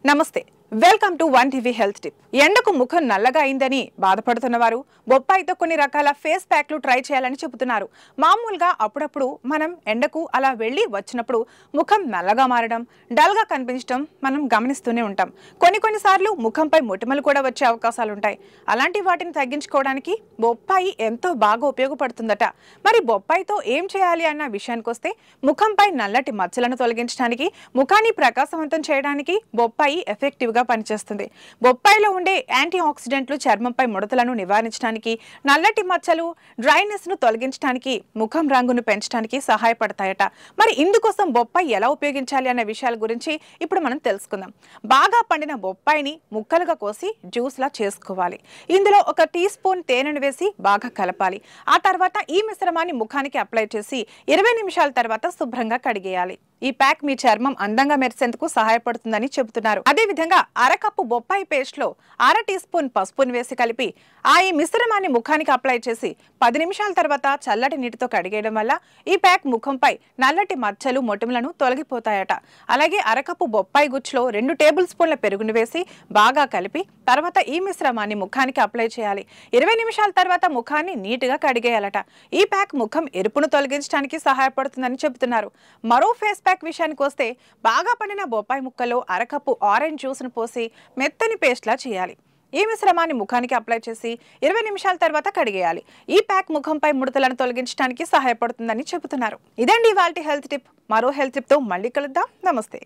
నమస్తే welcome to one TV health tip. ఎండకు ముఖం నల్లగా అయిందని బాధపడుతున్నవారు బొప్పాయితో కొన్ని రకాల ఫేస్ ప్యాక్లు ట్రై చేయాలని చెబుతున్నారు. మామూలుగా అప్పుడప్పుడు మనం ఎండకు అలా వెళ్ళి వచ్చినప్పుడు ముఖం నల్లగా మారడం, డల్ గా కనిపించడం మనం గమనిస్తూనే ఉంటాం. కొన్నిసార్లు ముఖంపై మొటిమలు కూడా వచ్చే అవకాశాలు ఉంటాయి. అలాంటి వాటిని తగ్గించుకోవడానికి బొప్పాయి ఎంతో బాగా ఉపయోగపడుతుందట. మరి బొప్పాయితో ఏం చేయాలి అన్న విషయానికి వస్తే, ముఖంపై నల్లటి మచ్చలను తొలగించడానికి, ముఖాన్ని ప్రకాశవంతం చేయడానికి బొప్పాయి ఎఫెక్టివ్ గా పనిచేస్తుంది. బొప్పాయిలో ఉండే యాంటీ ఆక్సిడెంట్లు చర్మంపై ముడతలను నివారించడానికి, నల్లటి మచ్చలు, డ్రైనెస్ ను తొలగించడానికి, ముఖం రంగును పెంచడానికి సహాయపడతాయట. మరి ఇందుకోసం బొప్పాయి ఎలా ఉపయోగించాలి అన్న విషయాల గురించి ఇప్పుడు మనం తెలుసుకుందాం. బాగా పండిన బొప్పాయిని ముక్కలుగా కోసి జ్యూస్ లా చేసుకోవాలి. ఇందులో 1 టీ స్పూన్ తేనెను వేసి బాగా కలపాలి. ఆ తర్వాత ఈ మిశ్రమాన్ని ముఖానికి అప్లై చేసి 20 నిమిషాల తర్వాత శుభ్రంగా కడిగేయాలి. ఈ ప్యాక్ మీ చర్మం అందంగా మెరిసేందుకు సహాయపడుతుందని చెబుతున్నారు. అదే విధంగా 1/2 కప్పు బొప్పాయి పేస్ట్ లో 1/2 టీ స్పూన్ పసుపును వేసి కలిపి ఈ మిశ్రమాన్ని ముఖానికి అప్లై చేసి 10 నిమిషాల తర్వాత చల్లటి నీటితో కడిగేయడం వల్ల ఈ ప్యాక్ ముఖంపై నల్లటి మచ్చలు, మొటిమలను తొలగిపోతాయట. అలాగే 1/2 కప్పు బొప్పాయి గుచ్చులో 2 టేబుల్ స్పూన్ల పెరుగును వేసి బాగా కలిపి తర్వాత ఈ మిశ్రమాన్ని ముఖానికి అప్లై చేయాలి. 20 నిమిషాల తర్వాత ముఖాన్ని నీటిగా కడిగేయాలట. ఈ ప్యాక్ ముఖం ఎరుపును తొలగించడానికి సహాయపడుతుందని చెబుతున్నారు. మరో ఫేస్ ప్యాక్ విషయానికి వస్తే, బాగా పండిన బొప్పాయి ముక్కల్లో 1/2 కప్పు ఆరెంజ్ జ్యూస్ ను పోసి మెత్తని పేస్ట్ లా చేయాలి. ఈ మిశ్రమాన్ని ముఖానికి అప్లై చేసి 20 నిమిషాల తర్వాత కడిగేయాలి. ఈ ప్యాక్ ముఖంపై ముడతలను తొలగించడానికి సహాయపడుతుందని చెబుతున్నారు. ఇదండి ఇవాల్టి హెల్త్ టిప్. మరో హెల్త్ టిప్ తో మళ్ళీ కలుద్దాం. నమస్తే.